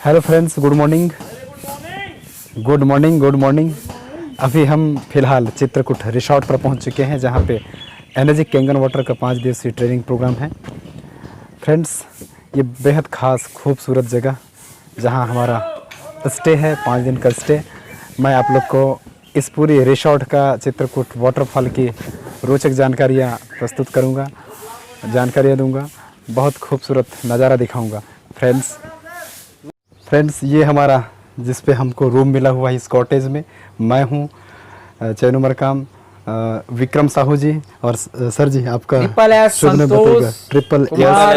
Hello friends, good morning. Good morning, good morning. अभी हम फिलहाल चित्रकूट रिसोर्ट पर पहुंच चुके हैं, जहां पे एनर्जी कैंगन वाटर का 5 दिवसीय ट्रेनिंग प्रोग्राम है। फ्रेंड्स, ये बेहद ख़ास खूबसूरत जगह जहां हमारा स्टे है, 5 दिन का स्टे। मैं आप लोग को इस पूरी रिसोर्ट का चित्रकूट वाटरफॉल की रोचक जानकारियाँ प्रस्तुत करूँगा, जानकारियाँ दूँगा, बहुत खूबसूरत नज़ारा दिखाऊँगा। फ्रेंड्स, ये हमारा जिस पे हमको रूम मिला हुआ है इस कॉटेज में, मैं हूँ चैनु मरकाम, विक्रम साहू जी और सर जी आपका शुभ नाम बताइएगा। Triple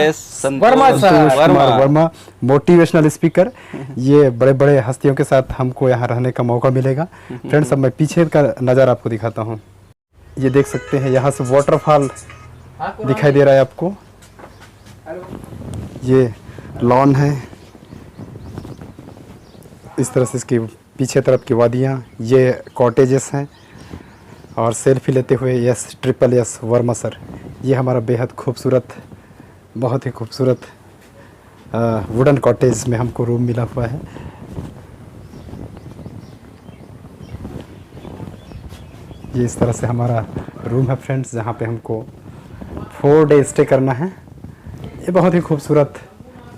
S Santosh Kumar Verma, motivational speaker. ये बड़े बड़े हस्तियों के साथ हमको यहाँ रहने का मौका मिलेगा। फ्रेंड्स, अब मैं पीछे का नज़ारा आपको दिखाता हूँ। ये देख सकते हैं, यहाँ से वाटरफॉल दिखाई दे रहा है आपको। ये लॉन है, इस तरह से इसकी पीछे तरफ की वादियाँ, ये कॉटेजेस हैं। और सेल्फी लेते हुए yes triple S Verma sir. ये हमारा बेहद खूबसूरत, बहुत ही खूबसूरत वुडन कॉटेज में हमको रूम मिला हुआ है। ये इस तरह से हमारा रूम है फ्रेंड्स, जहाँ पे हमको 4 डे स्टे करना है। ये बहुत ही खूबसूरत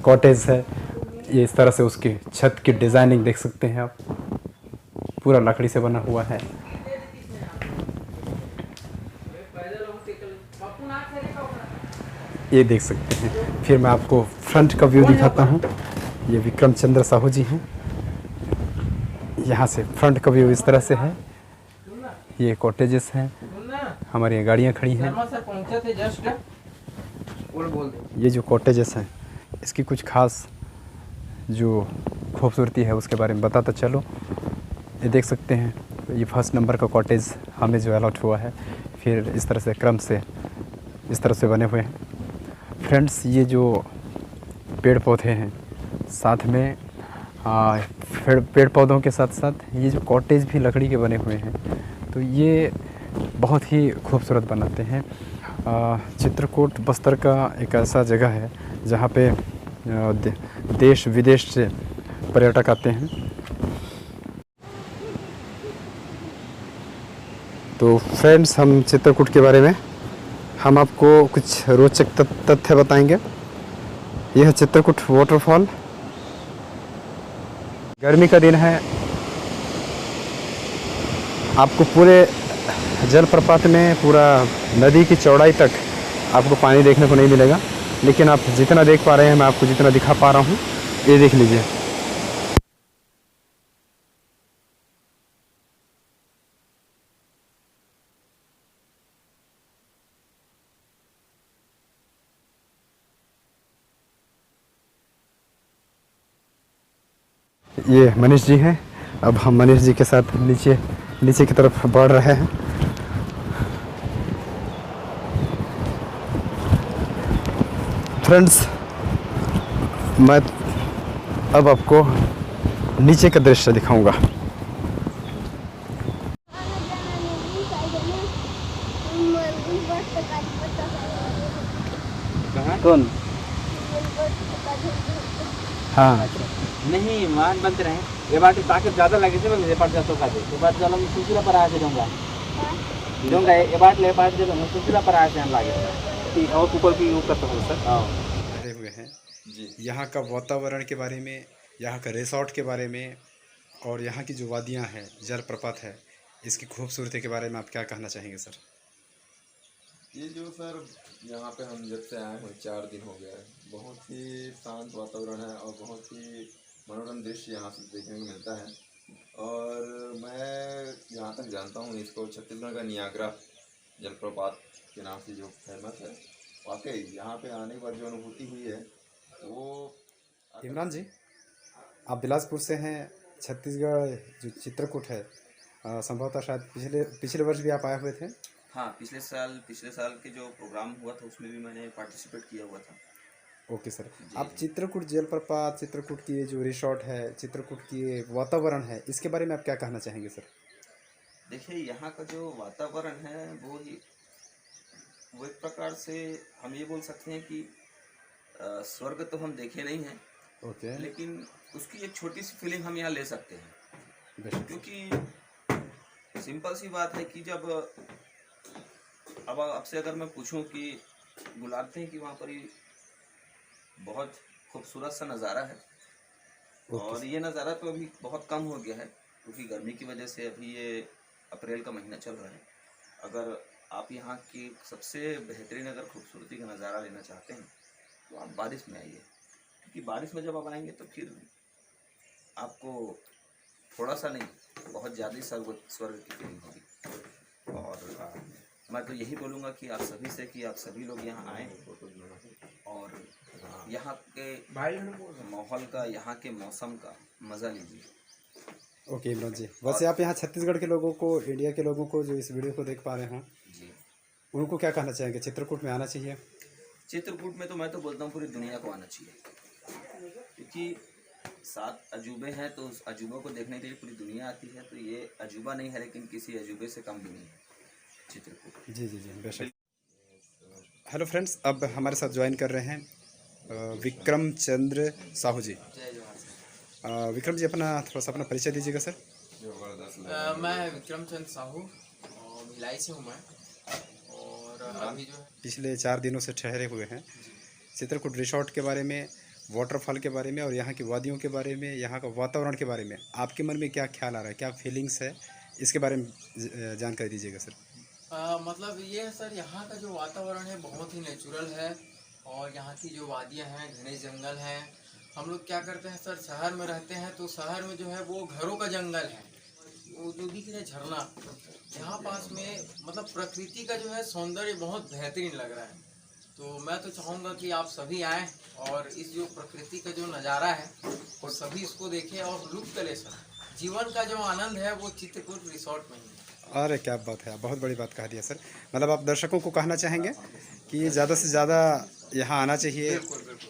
कॉटेज है। ये इस तरह से उसकी छत की डिज़ाइनिंग देख सकते हैं आप, पूरा लकड़ी से बना हुआ है। ये देख सकते हैं। फिर मैं आपको फ्रंट का व्यू दिखाता हूँ। ये विक्रम चंद्र साहू जी हैं। यहाँ से फ्रंट का व्यू इस तरह से है। ये कॉटेजेस हैं, हमारी गाड़ियाँ खड़ी हैं। ये जो कॉटेजेस हैं, इसकी कुछ खास जो खूबसूरती है उसके बारे में बताता चलो। ये देख सकते हैं, ये फर्स्ट नंबर का कॉटेज हमें जो अलॉट हुआ है। फिर इस तरह से क्रम से इस तरह से बने हुए हैं। फ्रेंड्स, ये जो पेड़ पौधे हैं, साथ में पेड़ पौधों के साथ साथ ये जो कॉटेज भी लकड़ी के बने हुए हैं, तो ये बहुत ही खूबसूरत बनाते हैं। चित्रकूट बस्तर का एक ऐसा जगह है जहाँ पे देश विदेश से पर्यटक आते हैं। तो फ्रेंड्स, हम चित्रकूट के बारे में हम आपको कुछ रोचक तथ्य बताएंगे। यह है चित्रकूट वाटरफॉल। गर्मी का दिन है, आपको पूरे जलप्रपात में पूरा नदी की चौड़ाई तक आपको पानी देखने को नहीं मिलेगा, लेकिन आप जितना देख पा रहे हैं, मैं आपको जितना दिखा पा रहा हूँ, ये देख लीजिए। ये मनीष जी हैं। अब हम मनीष जी के साथ नीचे की तरफ बढ़ रहे हैं। फ्रेंड्स, मैं अब आपको नीचे का दृश्य दिखाऊंगा। कौन? हाँ, नहीं मान बनते रहे ये बात ताकत ज़्यादा लगे थे मैं पार्ट जातो का ये बात चलो मैं सुशीला पर आ के दूंगा ये बात ले बात जब मैं सुशीला पर आ के हम लागे कि और ऊपर की ऊपर करता हूं सर। हां, भरे हुए हैं जी। यहाँ का वातावरण के बारे में, यहाँ का रिसोर्ट के बारे में, और यहाँ की जो वादियाँ हैं, जलप्रपात है, इसकी खूबसूरती के बारे में आप क्या कहना चाहेंगे सर? ये जो सर यहाँ पे हम जब से आए हैं 4 दिन हो गया है, बहुत ही शांत वातावरण है और बहुत ही मनोरम दृश्य यहाँ से देखने को मिलता है। और मैं जहाँ तक जानता हूँ इसको छत्तीसगढ़ का नियाग्रा जलप्रपात के नाम से जो फेमस है, वाकई यहाँ पे आने के बाद जो अनुभूति हुई है वो। इमरान जी, आप बिलासपुर से हैं। छत्तीसगढ़ जो चित्रकूट है, संभवतः शायद पिछले पिछले वर्ष भी आप आए हुए थे। हाँ, पिछले साल के जो प्रोग्राम हुआ था उसमें भी मैंने पार्टिसिपेट किया हुआ था। ओके सर, आप चित्रकूट जलप्रपात, चित्रकूट की जो रिसोर्ट है, चित्रकूट की वातावरण है, इसके बारे में आप क्या कहना चाहेंगे सर? देखिए, यहाँ का जो वातावरण है वो एक प्रकार से हम ये बोल सकते हैं कि स्वर्ग तो हम देखे नहीं हैं, ओके, लेकिन उसकी एक छोटी सी फीलिंग हम यहाँ ले सकते हैं। बेशक। क्योंकि सिंपल सी बात है कि जब अब आपसे अगर मैं पूछूं कि बुलाते हैं कि वहाँ पर ही बहुत खूबसूरत सा नज़ारा है, और ये नज़ारा तो अभी बहुत कम हो गया है क्योंकि गर्मी की वजह से अभी ये अप्रैल का महीना चल रहा है। अगर आप यहाँ की सबसे बेहतरीन अगर खूबसूरती का नज़ारा लेना चाहते हैं तो आप बारिश में आइए, क्योंकि बारिश में जब आप आएंगे तो फिर आपको थोड़ा सा नहीं, बहुत ज़्यादा स्वर्ग की फीलिंग होगी। और मैं तो यही बोलूँगा कि आप सभी से कि आप सभी लोग यहाँ आएँ और यहाँ के माहौल का, यहाँ के मौसम का मज़ा लीजिए। ओके इमरान जी, वैसे आप यहाँ छत्तीसगढ़ के लोगों को, इंडिया के लोगों को जो इस वीडियो को देख पा रहे हैं, जी, उनको क्या कहना चाहेंगे? चित्रकूट में आना चाहिए? चित्रकूट में तो मैं तो बोलता हूँ पूरी दुनिया को आना चाहिए, क्योंकि 7 अजूबे हैं तो उस अजूबों को देखने के लिए पूरी दुनिया आती है। तो ये अजूबा नहीं है, लेकिन किसी अजूबे से कम भी नहीं है चित्रकूट। जी जी जी, बेशक। हेलो फ्रेंड्स, अब हमारे साथ ज्वाइन कर रहे हैं विक्रम चंद्र साहू जी। विक्रम जी, अपना थोड़ा सा अपना परिचय दीजिएगा सर। मैं विक्रम चंद्र साहू और भिलाई से हूँ मैं, और अभी जो है पिछले 4 दिनों से ठहरे हुए हैं। चित्रकूट रिसोर्ट के बारे में, वाटरफॉल के बारे में और यहाँ की वादियों के बारे में, यहाँ का वातावरण के बारे में आपके मन में क्या ख्याल आ रहा है, क्या फीलिंग्स है, इसके बारे में जानकारी दीजिएगा सर। मतलब ये है सर, यहाँ का जो वातावरण है बहुत ही नेचुरल है, और यहाँ की जो वादियाँ हैं, घने जंगल हैं। हम लोग क्या करते हैं सर, शहर में रहते हैं तो शहर में जो है वो घरों का जंगल है, वो जो दिख रहा है झरना, यहाँ पास में मतलब प्रकृति का जो है सौंदर्य बहुत बेहतरीन लग रहा है। तो मैं तो चाहूँगा कि आप सभी आएँ और इस जो प्रकृति का जो नज़ारा है वो सभी इसको देखें और लुत्फ लें सर। जीवन का जो आनंद है वो चित्रकूट रिसोर्ट में ही है। अरे क्या बात है, बहुत बड़ी बात कह दिया सर। मतलब आप दर्शकों को कहना चाहेंगे कि ज़्यादा से ज़्यादा यहाँ आना चाहिए,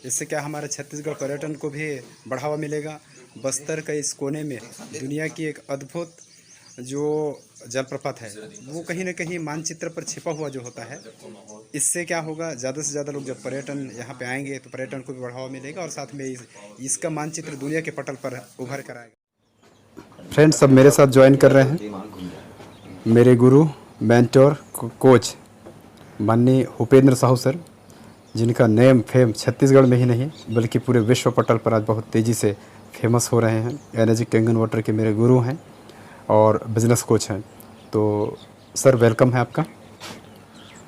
इससे क्या हमारे छत्तीसगढ़ पर्यटन को भी बढ़ावा मिलेगा। बस्तर के इस कोने में दुनिया की एक अद्भुत जो जलप्रपात है वो कहीं ना कहीं मानचित्र पर छिपा हुआ जो होता है, इससे क्या होगा, ज़्यादा से ज़्यादा लोग जब पर्यटन यहाँ पे आएंगे तो पर्यटन को भी बढ़ावा मिलेगा और साथ में इसका मानचित्र दुनिया के पटल पर उभर कर आएगा। फ्रेंड्स, सब मेरे साथ ज्वाइन कर रहे हैं मेरे गुरु, मेंटोर, कोच माननीय उपेंद्र साहू सर, जिनका नेम फेम छत्तीसगढ़ में ही नहीं बल्कि पूरे विश्व पटल पर आज बहुत तेज़ी से फेमस हो रहे हैं। एनर्जी कैंगन वाटर के मेरे गुरु हैं और बिजनेस कोच हैं। तो सर वेलकम है आपका।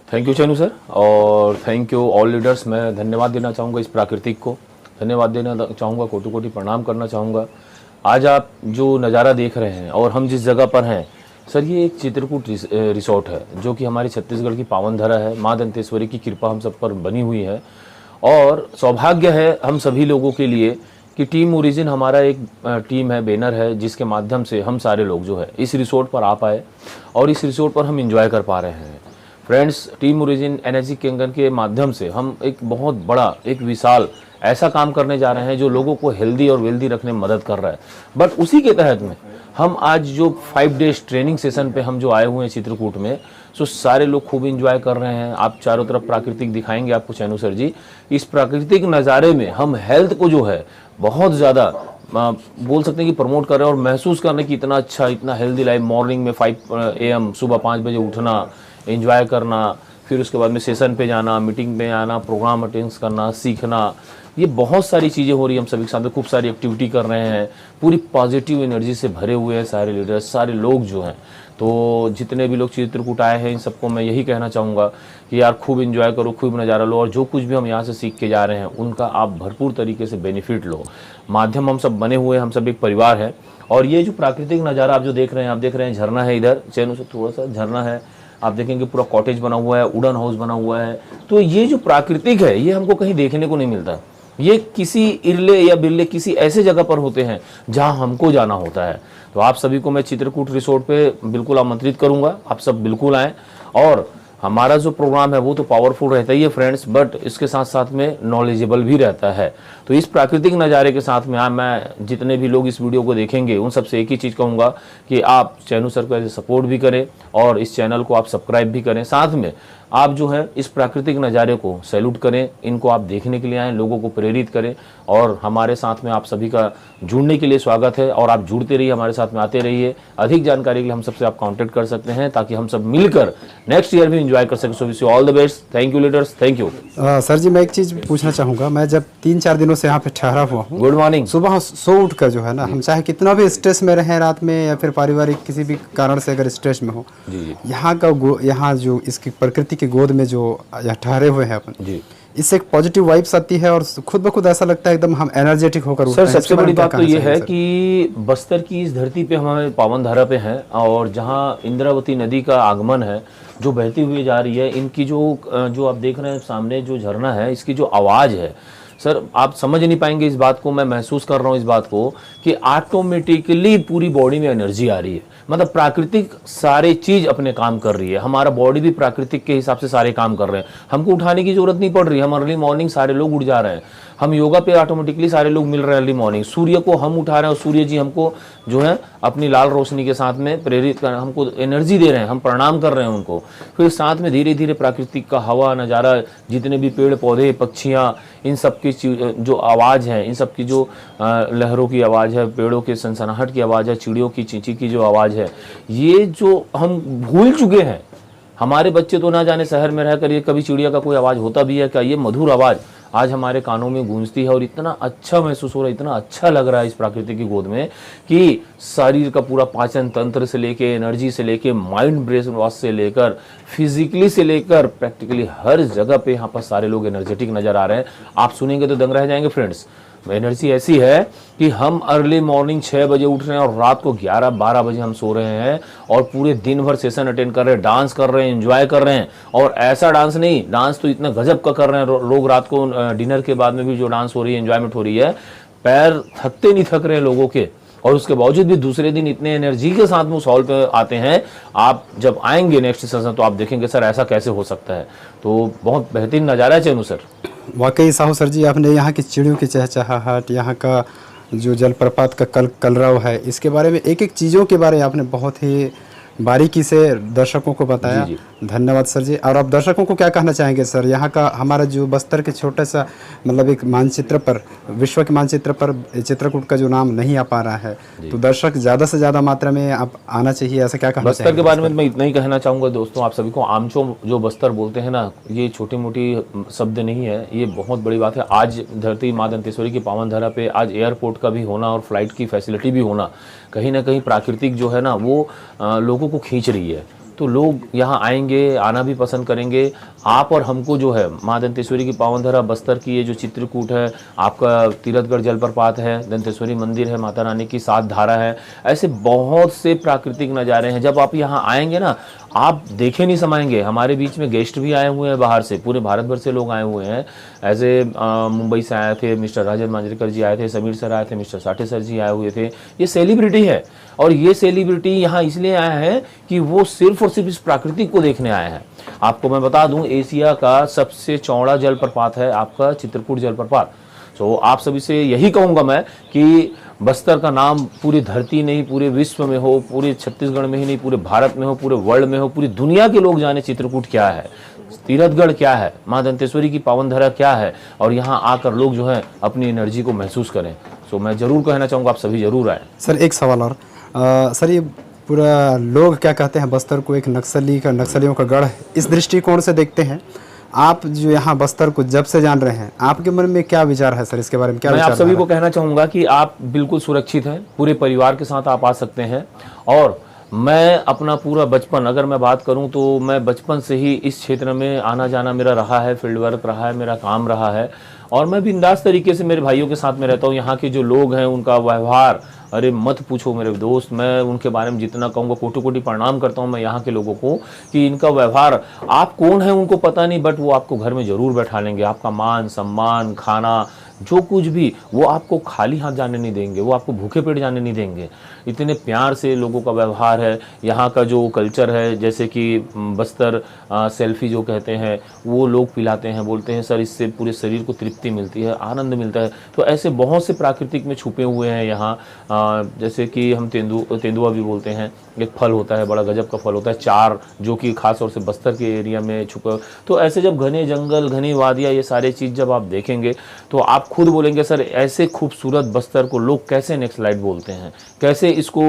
थैंक यू चैनू सर, और थैंक यू ऑल लीडर्स। मैं धन्यवाद देना चाहूँगा इस प्राकृतिक को, धन्यवाद देना चाहूँगा, कोटि कोटि प्रणाम करना चाहूँगा। आज आप जो नज़ारा देख रहे हैं और हम जिस जगह पर हैं सर, ये एक चित्रकूट रिसोर्ट है जो कि हमारी छत्तीसगढ़ की पावन धरा है। माँ दंतेश्वरी की कृपा हम सब पर बनी हुई है, और सौभाग्य है हम सभी लोगों के लिए कि टीम ओरिजिन हमारा एक टीम है, बैनर है, जिसके माध्यम से हम सारे लोग जो है इस रिसोर्ट पर आ पाए और इस रिसोर्ट पर हम एंजॉय कर पा रहे हैं। Friends, team origin energy Kangen के माध्यम से हम एक बहुत बड़ा, एक विशाल ऐसा काम करने जा रहे हैं जो लोगों को हेल्दी और वेल्दी रखने में मदद कर रहा है। बट उसी के तहत में हम आज जो 5 डेज ट्रेनिंग सेशन पे हम जो आए हुए हैं चित्रकूट में, सो सारे लोग खूब एंजॉय कर रहे हैं। आप चारों तरफ प्राकृतिक दिखाएंगे आपको चैनू सर जी। इस प्राकृतिक नज़ारे में हम हेल्थ को जो है बहुत ज़्यादा बोल सकते हैं कि प्रमोट कर रहे हैं और महसूस करने की इतना अच्छा, इतना हेल्दी लाइफ। मॉर्निंग में 5 AM सुबह 5 बजे उठना, एंजॉय करना, फिर उसके बाद में सेशन पे जाना, मीटिंग में आना, प्रोग्राम अटेंड करना, सीखना, ये बहुत सारी चीज़ें हो रही हैं। हम सभी के साथ खूब सारी एक्टिविटी कर रहे हैं, पूरी पॉजिटिव एनर्जी से भरे हुए हैं सारे लीडर्स, सारे लोग जो हैं। तो जितने भी लोग चित्रकूट आए हैं इन सबको मैं यही कहना चाहूँगा कि यार खूब एंजॉय करो, खूब नज़ारा लो, और जो कुछ भी हम यहाँ से सीख के जा रहे हैं उनका आप भरपूर तरीके से बेनिफिट लो। माध्यम हम सब बने हुए हैं, हम सब एक परिवार है। और ये जो प्राकृतिक नज़ारा आप जो देख रहे हैं, आप देख रहे हैं झरना है इधर, चैनू से थोड़ा सा झरना है, आप देखेंगे पूरा कॉटेज बना हुआ है, वुडन हाउस बना हुआ है। तो ये जो प्राकृतिक है ये हमको कहीं देखने को नहीं मिलता। ये किसी इरले या बिरले किसी ऐसे जगह पर होते हैं जहां हमको जाना होता है। तो आप सभी को मैं चित्रकूट रिसोर्ट पे बिल्कुल आमंत्रित करूंगा, आप सब बिल्कुल आएँ। और हमारा जो प्रोग्राम है वो तो पावरफुल रहता ही है फ्रेंड्स, बट इसके साथ साथ में नॉलेजेबल भी रहता है। तो इस प्राकृतिक नज़ारे के साथ में मैं जितने भी लोग इस वीडियो को देखेंगे उन सबसे एक ही चीज़ कहूँगा कि आप चैनू सर को ऐसे सपोर्ट भी करें और इस चैनल को आप सब्सक्राइब भी करें। साथ में आप जो है इस प्राकृतिक नज़ारे को सैल्यूट करें, इनको आप देखने के लिए आएँ, लोगों को प्रेरित करें और हमारे साथ में आप सभी का जुड़ने के लिए स्वागत है। और आप जुड़ते रहिए, हमारे साथ में आते रहिए। अधिक जानकारी के लिए हम सबसे आप कांटेक्ट कर सकते हैं ताकि हम सब मिलकर नेक्स्ट ईयर भी एंजॉय कर सकें। So wish you all the best. Thank you leaders, thank you. Sir ji मैं एक चीज़ पूछना चाहूँगा, मैं जब 3-4 दिनों से यहाँ पे ठहरा हुआ हूँ, गुड मॉर्निंग। सुबह सो उठ कर जो है ना, हम चाहे कितना भी स्ट्रेस में रहें रात में या फिर पारिवारिक किसी भी कारण से अगर स्ट्रेस में हो, यहाँ जो इसकी प्रकृति की गोद में जो यहाँ ठहरे हुए हैं अपन जी, इससे एक पॉजिटिव वाइब्स आती है और खुद ब खुद ऐसा लगता है एकदम हम एनर्जेटिक होकर उठते सर हैं। सबसे बड़ी बात तो ये है सर? कि बस्तर की इस धरती पे हमारे पावन धारा पे हैं और जहाँ इंद्रावती नदी का आगमन है जो बहती हुई जा रही है, इनकी जो आप देख रहे हैं सामने जो झरना है, इसकी जो आवाज़ है सर, आप समझ नहीं पाएंगे इस बात को। मैं महसूस कर रहा हूँ इस बात को कि ऑटोमेटिकली पूरी बॉडी में एनर्जी आ रही है। मतलब प्राकृतिक सारे चीज़ अपने काम कर रही है। हमारा बॉडी भी प्राकृतिक के हिसाब से सारे काम कर रहे हैं। हमको उठाने की जरूरत नहीं पड़ रही। हम अर्ली मॉर्निंग सारे लोग उठ जा रहे हैं। हम योगा पे ऑटोमेटिकली सारे लोग मिल रहे हैं अर्ली मॉर्निंग। सूर्य को हम उठा रहे हैं और सूर्य जी हमको जो है अपनी लाल रोशनी के साथ में प्रेरित कर, हमको एनर्जी दे रहे हैं। हम प्रणाम कर रहे हैं उनको। फिर साथ में धीरे धीरे प्राकृतिक का हवा नज़ारा, जितने भी पेड़ पौधे पक्षियाँ, इन सब की जो आवाज़ है, इन सब की जो लहरों की आवाज़ है, पेड़ों के सनसनाहट की आवाज़ है, चिड़ियों की चींची की जो आवाज़ है, ये जो हम भूल चुके हैं। हमारे बच्चे तो ना जाने शहर में रहकर ये कभी चिड़िया का कोई आवाज़ होता भी है क्या। ये मधुर आवाज़ आज हमारे कानों में गूंजती है और इतना अच्छा महसूस हो रहा है, इतना अच्छा लग रहा है इस प्रकृति की गोद में कि शरीर का पूरा पाचन तंत्र से लेके, एनर्जी से लेके, माइंड ब्रेन वॉश से लेकर, फिजिकली से लेकर प्रैक्टिकली हर जगह पे यहाँ पर सारे लोग एनर्जेटिक नज़र आ रहे हैं। आप सुनेंगे तो दंग रह जाएंगे फ्रेंड्स। एनर्जी ऐसी है कि हम अर्ली मॉर्निंग 6 बजे उठ रहे हैं और रात को 11-12 बजे हम सो रहे हैं और पूरे दिन भर सेशन अटेंड कर रहे हैं, डांस कर रहे हैं, एंजॉय कर रहे हैं। और ऐसा डांस नहीं, डांस तो इतना गजब का कर रहे हैं लोग। रात को डिनर के बाद में भी जो डांस हो रही है, एंजॉयमेंट हो रही है, पैर थकते नहीं थक रहे हैं लोगों के। और उसके बावजूद भी दूसरे दिन इतने एनर्जी के साथ में उस हॉल पे आते हैं। आप जब आएंगे नेक्स्ट सेशन तो आप देखेंगे सर ऐसा कैसे हो सकता है। तो बहुत बेहतरीन नज़ारा है चैनू सर। वाकई साहू सर जी, आपने यहाँ की चिड़ियों की चहचहाहट, यहाँ का जो जलप्रपात का कलरव है, इसके बारे में एक एक चीज़ों के बारे में आपने बहुत ही बारीकी से दर्शकों को बताया। जी। धन्यवाद सर जी। और आप दर्शकों को क्या कहना चाहेंगे सर? यहाँ का हमारा जो बस्तर के छोटा सा मतलब एक मानचित्र पर, विश्व के मानचित्र पर चित्रकूट का जो नाम नहीं आ पा रहा है, तो दर्शक ज़्यादा से ज़्यादा मात्रा में आप आना चाहिए, ऐसा क्या कहना बस्तर के बारे में मैं इतना ही कहना चाहूँगा दोस्तों आप सभी को। आमचो जो बस्तर बोलते हैं ना, ये छोटी मोटी शब्द नहीं है, ये बहुत बड़ी बात है। आज धरती माँ दंतेश्वरी की पावन धरा पे आज एयरपोर्ट का भी होना और फ्लाइट की फैसिलिटी भी होना, कहीं ना कहीं प्राकृतिक जो है ना वो लोगों को खींच रही है। तो लोग यहाँ आएंगे, आना भी पसंद करेंगे। आप और हमको जो है माँ दंतेश्वरी की पावन धरा बस्तर की ये जो चित्रकूट है, आपका तीरथगढ़ जलप्रपात है, दंतेश्वरी मंदिर है, माता रानी की 7 धारा है, ऐसे बहुत से प्राकृतिक नज़ारे हैं। जब आप यहाँ आएंगे ना, आप देखे नहीं समाएंगे। हमारे बीच में गेस्ट भी आए हुए हैं बाहर से, पूरे भारत भर से लोग आए हुए हैं। एज ए मुंबई से आए थे मिस्टर राजन मांजरेकर जी, आए थे समीर सर आए थे, मिस्टर साठे सर जी आए हुए थे। ये सेलिब्रिटी है और ये सेलिब्रिटी यहाँ इसलिए आए हैं कि वो सिर्फ और सिर्फ इस प्राकृतिक को देखने आए हैं। आपको मैं बता दूं, एशिया का सबसे चौड़ा जलप्रपात है आपका चित्रकूट जलप्रपात। तो आप सभी से यही कहूँगा मैं कि बस्तर का नाम पूरी धरती नहीं, पूरे विश्व में हो, पूरे छत्तीसगढ़ में ही नहीं, पूरे भारत में हो, पूरे वर्ल्ड में हो, पूरी दुनिया के लोग जाने चित्रकूट क्या है, तीरथगढ़ क्या है, माँ दंतेश्वरी की पावन धरा क्या है, और यहाँ आकर लोग जो है अपनी एनर्जी को महसूस करें। सो मैं ज़रूर कहना चाहूँगा आप सभी ज़रूर आए। सर एक सवाल और, सर ये पूरा लोग क्या कहते हैं बस्तर को एक नक्सलियों का गढ़, इस दृष्टिकोण से देखते हैं। आप जो यहाँ बस्तर को जब से जान रहे हैं, आपके मन में क्या विचार है सर, इसके बारे में क्या मैं विचार? आप सभी को कहना चाहूँगा कि आप बिल्कुल सुरक्षित हैं, पूरे परिवार के साथ आप आ सकते हैं। और मैं अपना पूरा बचपन अगर मैं बात करूं तो मैं बचपन से ही इस क्षेत्र में आना जाना मेरा रहा है, फील्ड वर्क रहा है, मेरा काम रहा है। और मैं बिंदास तरीके से मेरे भाइयों के साथ में रहता हूं। यहाँ के जो लोग हैं उनका व्यवहार अरे मत पूछो मेरे दोस्त, मैं उनके बारे में जितना कहूँगा, कोटि कोटि प्रणाम करता हूँ मैं यहाँ के लोगों को कि इनका व्यवहार, आप कौन है उनको पता नहीं, बट वो आपको घर में ज़रूर बैठा लेंगे। आपका मान सम्मान, खाना, जो कुछ भी, वो आपको खाली हाथ जाने नहीं देंगे, वो आपको भूखे पेट जाने नहीं देंगे। इतने प्यार से लोगों का व्यवहार है। यहाँ का जो कल्चर है, जैसे कि बस्तर सेल्फी जो कहते हैं, वो लोग पिलाते हैं, बोलते हैं सर इससे पूरे शरीर को तृप्ति मिलती है, आनंद मिलता है। तो ऐसे बहुत से प्राकृतिक में छुपे हुए हैं यहाँ। जैसे कि हम तेंदुआ भी बोलते हैं, एक फल होता है, बड़ा गजब का फल होता है चार, जो कि खास तौर से बस्तर के एरिया में छुपा। तो ऐसे जब घने जंगल, घनी वादियाँ, ये सारे चीज़ जब आप देखेंगे तो आप खुद बोलेंगे सर ऐसे खूबसूरत बस्तर को लोग कैसे नेक्स्ट लाइट बोलते हैं, कैसे इसको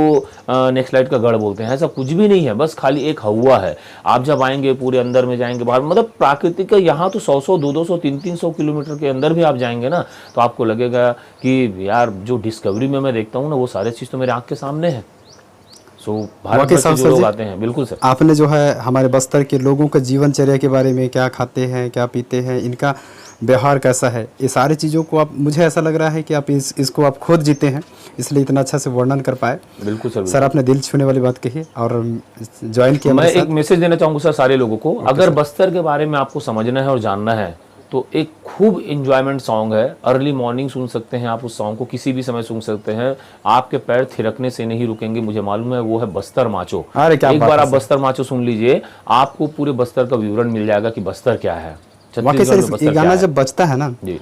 नेक्स्ट लाइट का गढ़ बोलते हैं। ऐसा कुछ भी नहीं है, बस खाली एक हवा है। आप जब आएंगे, पूरे अंदर में जाएंगे, बाहर, मतलब प्राकृतिक का यहाँ तो 100-100, 200-200, 300-300 किलोमीटर के अंदर भी आप जाएंगे ना, तो आपको लगेगा कि यार जो डिस्कवरी में मैं देखता हूँ ना, वो सारे चीज़ तो मेरे आँख के सामने है। सो भारत भर से जो लोग आते हैं। बिल्कुल सर, आपने जो है हमारे बस्तर के लोगों के जीवनचर्या के बारे में, क्या खाते हैं, क्या पीते हैं, इनका व्यवहार कैसा है, ये सारी चीज़ों को आप, मुझे ऐसा लग रहा है कि आप इसको आप खुद जीते हैं, इसलिए इतना अच्छा से वर्णन कर पाए। बिल्कुल सर। सर आपने दिल छूने वाली बात कही और ज्वाइन किया। मैं एक मैसेज देना चाहूँगा सर सारे लोगों को, अगर बस्तर के बारे में आपको समझना है और जानना है तो एक खूब इंजॉयमेंट सॉन्ग है, अर्ली मॉर्निंग सुन सकते हैं आप उस सॉन्ग को, किसी भी समय सुन सकते हैं, आपके पैर थिरकने से नहीं रुकेंगे, मुझे मालूम है। वो है बस्तर माचो। एक बार आप बस्तर माचो सुन लीजिए, आपको पूरे बस्तर का विवरण मिल जाएगा कि बस्तर क्या है। वाकई सर ये गाना जब बजता है ना जी,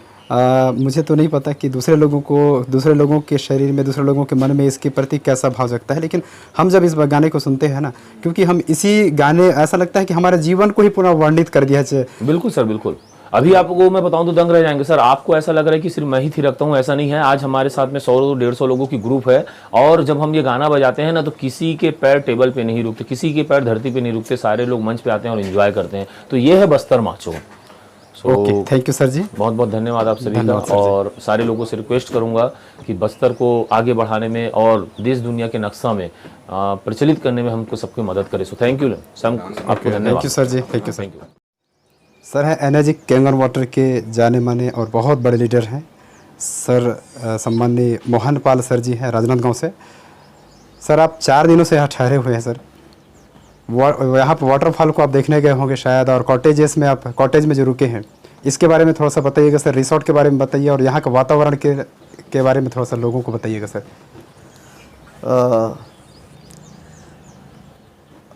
मुझे तो नहीं पता कि दूसरे लोगों के शरीर में, दूसरे लोगों के मन में इसके प्रति कैसा भाव जगता है, लेकिन हम जब इस गाने को सुनते हैं ना, क्योंकि हम इसी गाने, ऐसा लगता है कि हमारे जीवन को ही पूरा वर्णित कर दिया है। बिल्कुल सर, बिल्कुल। अभी आपको मैं बताऊं तो दंग रह जाएंगे सर। आपको ऐसा लग रहा है कि सिर्फ मैं ही थिरकता हूं, ऐसा नहीं है। आज हमारे साथ में 100-150 लोगों की ग्रुप है, और जब हम ये गाना बजाते हैं ना, तो किसी के पैर टेबल पे नहीं रुकते, किसी के पैर धरती पे नहीं रुकते, सारे लोग मंच पे आते हैं और एंजॉय करते हैं। तो ये है बस्तर माचो। Okay, thank you sir ji, बहुत बहुत धन्यवाद आप सभी का। और सारे लोगों से रिक्वेस्ट करूंगा कि बस्तर को आगे बढ़ाने में और देश दुनिया के नक्शा में प्रचलित करने में हमको सबकी मदद करें। सो थैंक यू सर, आपको धन्यवाद। Thank you sir ji, thank you sir. Thank you sir है एनर्जी कैंगन वाटर के जाने माने और बहुत बड़े लीडर हैं सर, सम्माननीय मोहन पाल सर जी हैं राजनांदगांव से। सर आप 4 दिनों से यहाँ ठहरे हुए हैं सर, यहाँ पर वाटरफॉल को आप देखने गए होंगे शायद, और कॉटेज में जो रुके हैं, इसके बारे में थोड़ा सा बताइएगा सर। रिसोर्ट के बारे में बताइए और यहाँ का वातावरण के बारे में थोड़ा सा लोगों को बताइएगा सर।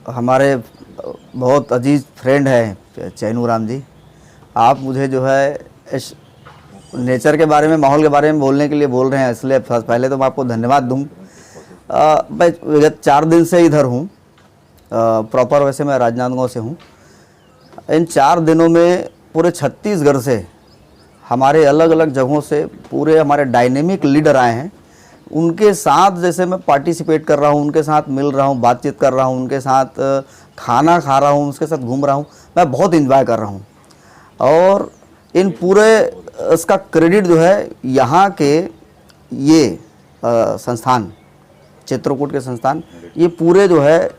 हमारे बहुत अजीज़ फ्रेंड हैं चैनू राम जी, आप मुझे जो है इस नेचर के बारे में, माहौल के बारे में बोलने के लिए बोल रहे हैं, इसलिए पहले तो मैं आपको धन्यवाद दूँ। मैं विगत 4 दिन से इधर हूँ, प्रॉपर वैसे मैं राजनांदगांव से हूँ। इन 4 दिनों में पूरे छत्तीसगढ़ से, हमारे अलग अलग जगहों से पूरे हमारे डायनेमिक लीडर आए हैं। उनके साथ जैसे मैं पार्टिसिपेट कर रहा हूँ, उनके साथ मिल रहा हूँ, बातचीत कर रहा हूँ, उनके साथ खाना खा रहा हूँ, उसके साथ घूम रहा हूँ, मैं बहुत एंजॉय कर रहा हूँ। और इन पूरे इसका क्रेडिट जो है यहाँ के ये संस्थान, चित्रकूट के संस्थान, ये पूरे जो है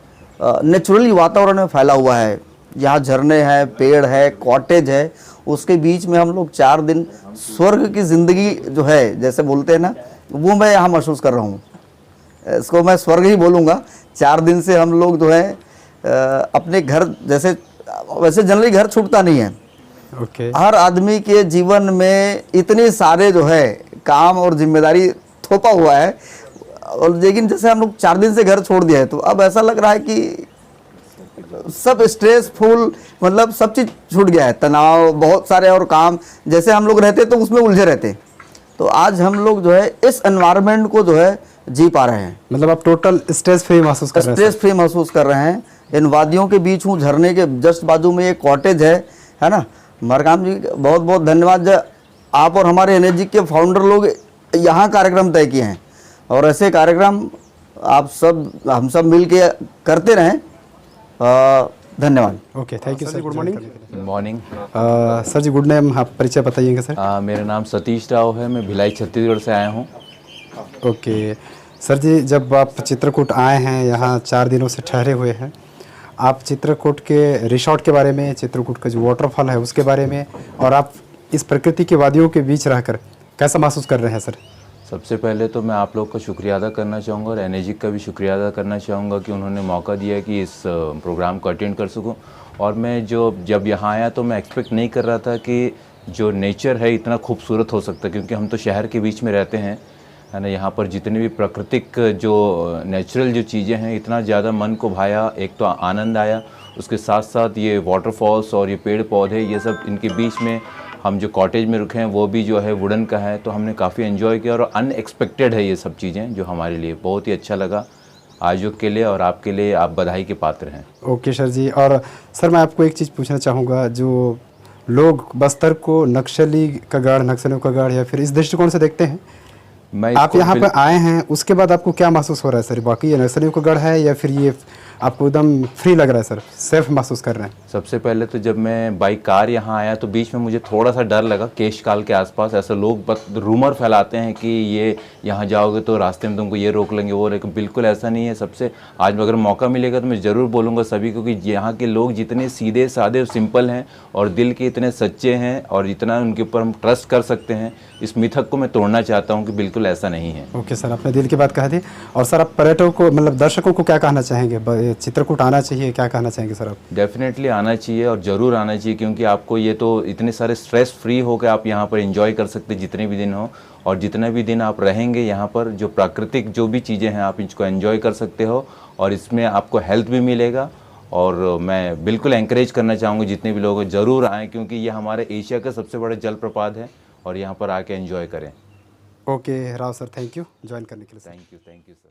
नेचुरली वातावरण में फैला हुआ है। यहाँ झरने हैं, पेड़ है, कॉटेज है, उसके बीच में हम लोग 4 दिन स्वर्ग की ज़िंदगी जो है, जैसे बोलते हैं ना, वो मैं यहाँ महसूस कर रहा हूँ। इसको मैं स्वर्ग ही बोलूँगा। 4 दिन से हम लोग जो है अपने घर, जैसे वैसे जनरली घर छूटता नहीं है। ओके। हर आदमी के जीवन में इतने सारे जो है काम और जिम्मेदारी थोपा हुआ है, और लेकिन जैसे हम लोग 4 दिन से घर छोड़ दिया है, तो अब ऐसा लग रहा है कि सब स्ट्रेसफुल, मतलब सब चीज़ छूट गया है, तनाव बहुत सारे और काम जैसे हम लोग रहते तो उसमें उलझे रहते। तो आज हम लोग जो है इस एनवायरनमेंट को जो है जी पा रहे हैं। मतलब आप टोटल स्ट्रेस फ्री महसूस कर रहे हैं? स्ट्रेस फ्री महसूस कर रहे हैं। इन वादियों के बीच हूँ, झरने के जस्ट बाजू में एक कॉटेज है ना। मरकाम जी बहुत बहुत धन्यवाद, आप और हमारे एनर्जी के फाउंडर लोग यहाँ कार्यक्रम तय किए हैं, और ऐसे कार्यक्रम आप सब, हम सब मिल के करते रहें। धन्यवाद। Okay, thank you sir. Good morning. Good morning sir ji, good name, आप परिचय बताइएगा सर। मेरा नाम सतीश राव है, मैं भिलाई छत्तीसगढ़ से आया हूँ। ओके सर जी, जब आप चित्रकूट आए हैं, यहाँ 4 दिनों से ठहरे हुए हैं, आप चित्रकूट के रिसोर्ट के बारे में, चित्रकूट का जो वाटरफॉल है उसके बारे में, और आप इस प्रकृति की वादियों के बीच रहकर कैसा महसूस कर रहे हैं सर? सबसे पहले तो मैं आप लोग का शुक्रिया अदा करना चाहूँगा और एनर्जी का भी शुक्रिया अदा करना चाहूँगा कि उन्होंने मौका दिया कि इस प्रोग्राम को अटेंड कर सकूँ। और मैं जब यहाँ आया तो मैं एक्सपेक्ट नहीं कर रहा था कि जो नेचर है इतना खूबसूरत हो सकता है, क्योंकि हम तो शहर के बीच में रहते हैं, है ना। यहाँ पर जितनी भी प्राकृतिक जो नेचुरल जो चीज़ें हैं इतना ज़्यादा मन को भाया, एक तो आनंद आया, उसके साथ साथ ये वाटरफॉल्स और ये पेड़ पौधे ये सब, इनके बीच में हम जो कॉटेज में रुके हैं वो भी जो है वुडन का है, तो हमने काफ़ी एंजॉय किया और अनएक्सपेक्टेड है ये सब चीज़ें जो हमारे लिए बहुत ही अच्छा लगा। आयोजक के लिए और आपके लिए आप बधाई के पात्र हैं। ओके सर जी। और सर मैं आपको एक चीज़ पूछना चाहूँगा, जो लोग बस्तर को नक्सली का गढ़, नक्सलियों का गढ़ या फिर इस दृष्टिकोण से देखते हैं, मैं आप इसको यहाँ पर आए हैं उसके बाद आपको क्या महसूस हो रहा है सर? बाकी ये नक्सलियों का गढ़ है या फिर ये आपको एकदम फ्री लग रहा है सर, सेफ महसूस कर रहे हैं? सबसे पहले तो जब मैं बाई कार यहाँ आया तो बीच में मुझे थोड़ा सा डर लगा, केशकाल के आसपास ऐसे लोग रूमर फैलाते हैं कि ये यहाँ जाओगे तो रास्ते में तुमको ये रोक लेंगे वो, लेकिन बिल्कुल ऐसा नहीं है। सबसे आज अगर मौका मिलेगा तो मैं ज़रूर बोलूँगा सभी को कि यहाँ के लोग जितने सीधे साधे और सिंपल हैं और दिल के इतने सच्चे हैं और इतना उनके ऊपर हम ट्रस्ट कर सकते हैं, इस मिथक को मैं तोड़ना चाहता हूँ कि बिल्कुल ऐसा नहीं है। ओके सर, अपने दिल की बात कह दी। और सर आप पर्यटकों को, मतलब दर्शकों को क्या कहना चाहेंगे? चित्रकूट आना चाहिए, क्या कहना चाहेंगे सर आप? डेफिनेटली आना चाहिए और ज़रूर आना चाहिए, क्योंकि आपको ये तो इतने सारे स्ट्रेस फ्री होकर आप यहाँ पर एंजॉय कर सकते जितने भी दिन हो, और जितने भी दिन आप रहेंगे यहाँ पर जो प्राकृतिक जो भी चीज़ें हैं आप इसको एंजॉय कर सकते हो और इसमें आपको हेल्थ भी मिलेगा। और मैं बिल्कुल एंकरेज करना चाहूँगा जितने भी लोग ज़रूर आएँ, क्योंकि ये हमारे एशिया का सबसे बड़ा जलप्रपात है और यहाँ पर आके एंजॉय करें। Okay Rao sir, thank you join करने के लिए। Thank you sir.